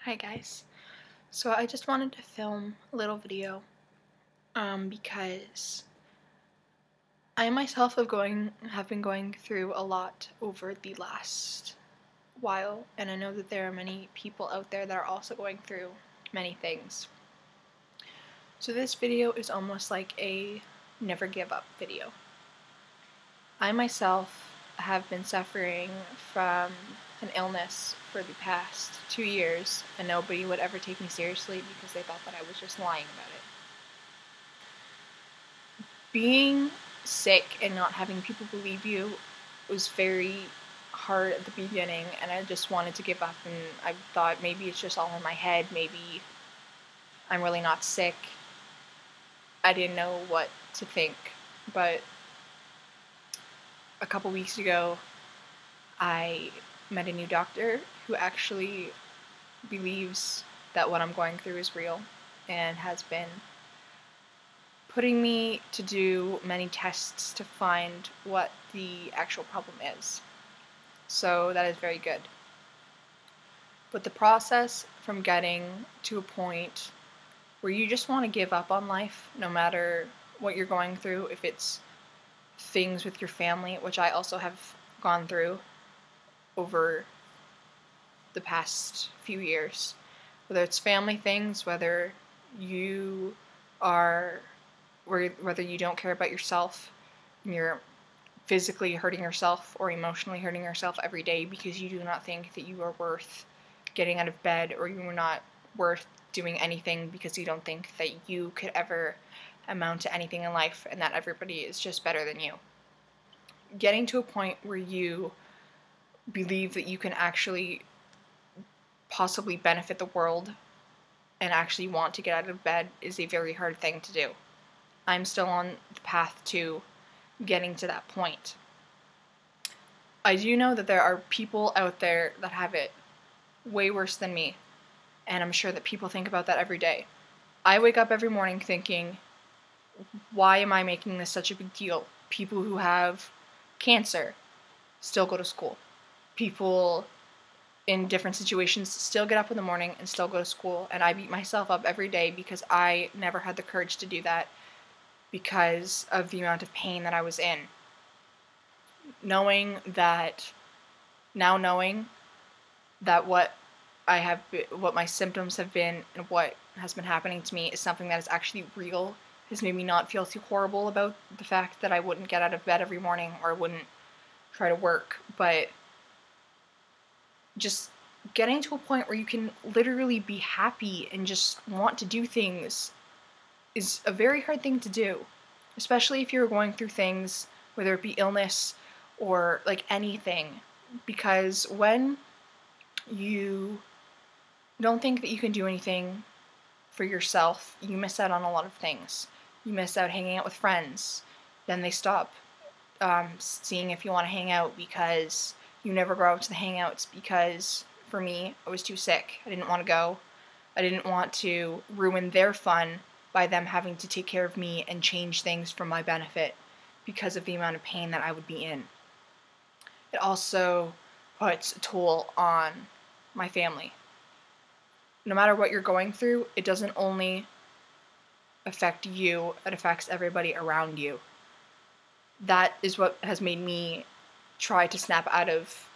Hi guys. So I just wanted to film a little video because I myself have been going through a lot over the last while, and I know that there are many people out there that are also going through many things. So this video is almost like a never give up video. I myself have been suffering from an illness for the past 2 years, and nobody would ever take me seriously because they thought that I was just lying about it. Being sick and not having people believe you was very hard at the beginning, and I just wanted to give up, and I thought maybe it's just all in my head, maybe I'm really not sick. I didn't know what to think, but a couple weeks ago I met a new doctor who actually believes that what I'm going through is real and has been putting me to do many tests to find what the actual problem is. So that is very good. But the process from getting to a point where you just want to give up on life, no matter what you're going through, if it's things with your family, which I also have gone through over the past few years, whether it's family things, whether you are whether you don't care about yourself and you're physically hurting yourself or emotionally hurting yourself every day because you do not think that you are worth getting out of bed, or you are not worth doing anything because you don't think that you could ever amount to anything in life and that everybody is just better than you. Getting to a point where you believe that you can actually possibly benefit the world and actually want to get out of bed is a very hard thing to do. I'm still on the path to getting to that point. I do know that there are people out there that have it way worse than me, and I'm sure that people think about that every day. I wake up every morning thinking, why am I making this such a big deal? People who have cancer still go to school. People in different situations still get up in the morning and still go to school, and I beat myself up every day because I never had the courage to do that because of the amount of pain that I was in. Knowing that what what my symptoms have been and what has been happening to me is something that is actually real has made me not feel too horrible about the fact that I wouldn't get out of bed every morning or wouldn't try to work, but just getting to a point where you can literally be happy and just want to do things is a very hard thing to do, especially if you're going through things, whether it be illness or like anything, because when you don't think that you can do anything for yourself, you miss out on a lot of things. You miss out hanging out with friends, then they stop seeing if you want to hang out because you never go out to the hangouts, because for me, I was too sick. I didn't want to go. I didn't want to ruin their fun by them having to take care of me and change things for my benefit because of the amount of pain that I would be in. It also puts a toll on my family. No matter what you're going through, it doesn't only affect you, it affects everybody around you. That is what has made me try to snap out of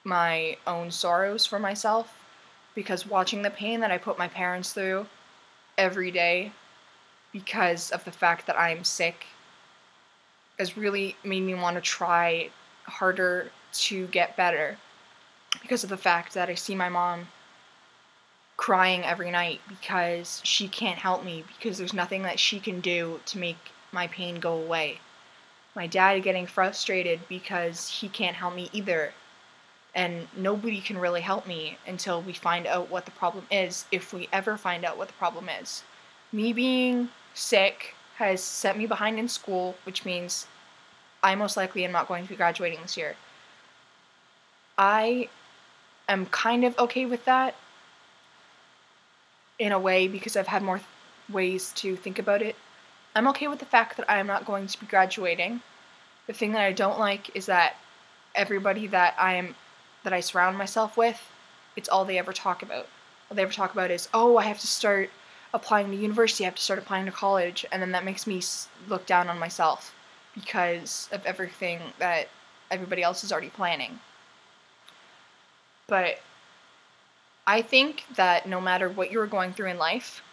my own sorrows for myself, because watching the pain that I put my parents through every day because of the fact that I'm sick has really made me want to try harder to get better, because of the fact that I see my mom crying every night because she can't help me, because there's nothing that she can do to make my pain go away. My dad getting frustrated because he can't help me either, and nobody can really help me until we find out what the problem is, if we ever find out what the problem is. Me being sick has set me behind in school, which means I most likely am not going to be graduating this year. I am kind of okay with that in a way because I've had more ways to think about it. I'm okay with the fact that I am not going to be graduating. The thing that I don't like is that everybody that I surround myself with it's all they ever talk about. All they ever talk about is, oh, I have to start applying to university, I have to start applying to college, and then that makes me look down on myself because of everything that everybody else is already planning. But I think that no matter what you're going through in life,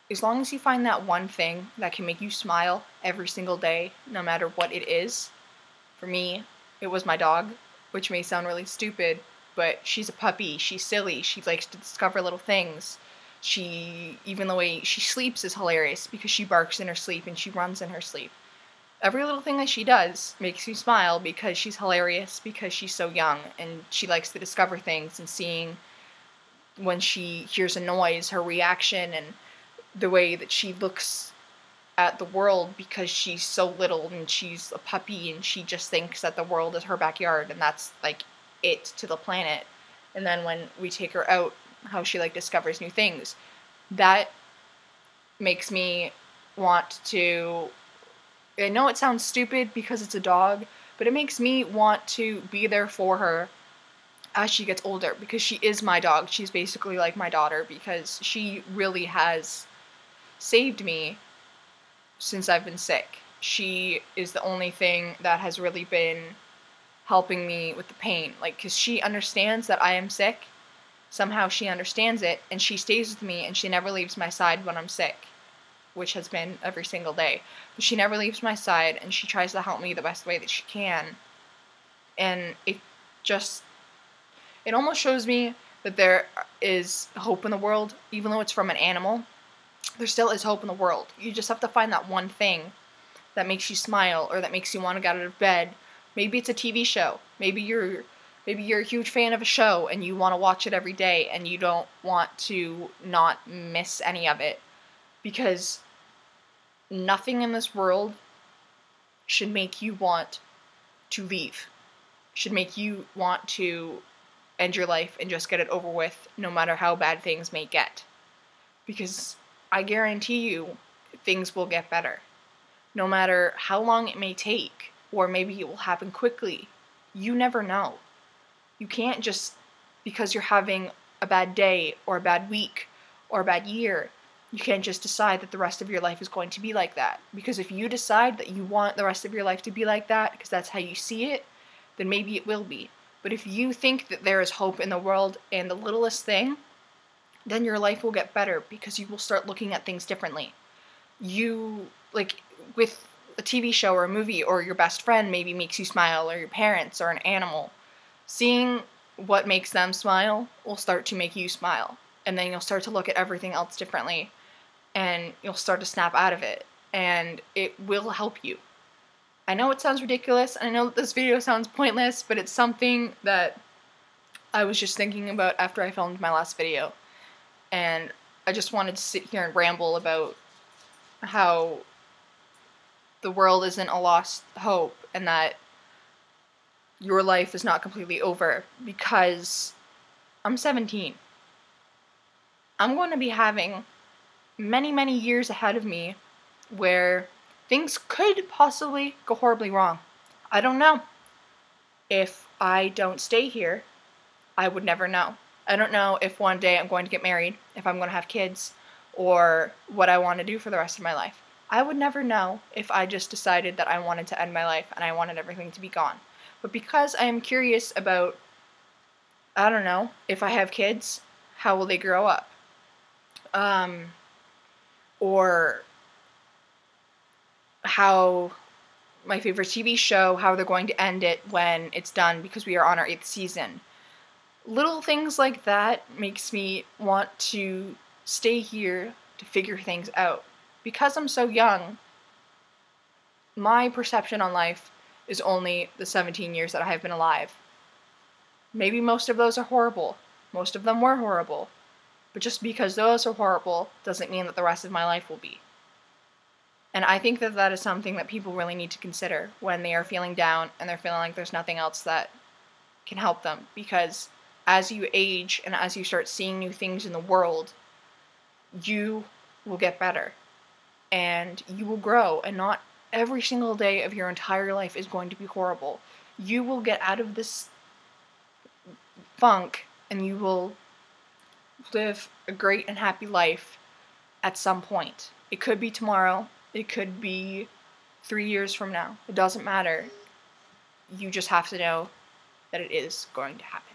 as long as you find that one thing that can make you smile every single day, no matter what it is, for me, it was my dog, which may sound really stupid, but she's a puppy, she's silly, she likes to discover little things. Even the way she sleeps is hilarious because she barks in her sleep and she runs in her sleep. Every little thing that she does makes you smile because she's hilarious, because she's so young and she likes to discover things, and seeing when she hears a noise, her reaction, and the way that she looks at the world because she's so little and she's a puppy and she just thinks that the world is her backyard and that's like it to the planet. And then when we take her out, how she like discovers new things. That makes me want to, I know it sounds stupid because it's a dog, but it makes me want to be there for her as she gets older, because she is my dog. She's basically like my daughter because she really has saved me since I've been sick. She is the only thing that has really been helping me with the pain, like, because she understands that I am sick. Somehow she understands it, and she stays with me, and she never leaves my side when I'm sick, which has been every single day. But she never leaves my side, and she tries to help me the best way that she can. And it almost shows me that there is hope in the world, even though it's from an animal. There still is hope in the world. You just have to find that one thing that makes you smile, or that makes you want to get out of bed. Maybe it's a TV show. Maybe you're a huge fan of a show and you want to watch it every day and you don't want to not miss any of it. Because nothing in this world should make you want to leave. Should make you want to end your life and just get it over with, no matter how bad things may get. Because I guarantee you, things will get better. No matter how long it may take, or maybe it will happen quickly. You never know. You can't just, because you're having a bad day, or a bad week, or a bad year, you can't just decide that the rest of your life is going to be like that. Because if you decide that you want the rest of your life to be like that, because that's how you see it, then maybe it will be. But if you think that there is hope in the world and the littlest thing, then your life will get better because you will start looking at things differently. You, like, with a TV show or a movie, or your best friend maybe makes you smile, or your parents, or an animal, seeing what makes them smile will start to make you smile. And then you'll start to look at everything else differently, and you'll start to snap out of it, and it will help you. I know it sounds ridiculous, and I know that this video sounds pointless, but it's something that I was just thinking about after I filmed my last video. And I just wanted to sit here and ramble about how the world isn't a lost hope, and that your life is not completely over, because I'm 17. I'm going to be having many, many years ahead of me where things could possibly go horribly wrong. I don't know. If I don't stay here, I would never know. I don't know if one day I'm going to get married, if I'm going to have kids, or what I want to do for the rest of my life. I would never know if I just decided that I wanted to end my life and I wanted everything to be gone. But because I am curious about, I don't know, if I have kids, how will they grow up? Or how my favorite TV show, how they're going to end it when it's done, because we are on our 8th season. Little things like that makes me want to stay here to figure things out. Because I'm so young, my perception on life is only the 17 years that I have been alive. Maybe most of those are horrible. Most of them were horrible. But just because those are horrible doesn't mean that the rest of my life will be. And I think that that is something that people really need to consider when they are feeling down and they're feeling like there's nothing else that can help them. Because as you age and as you start seeing new things in the world, you will get better. And you will grow, and not every single day of your entire life is going to be horrible. You will get out of this funk and you will live a great and happy life at some point. It could be tomorrow, it could be 3 years from now. It doesn't matter. You just have to know that it is going to happen.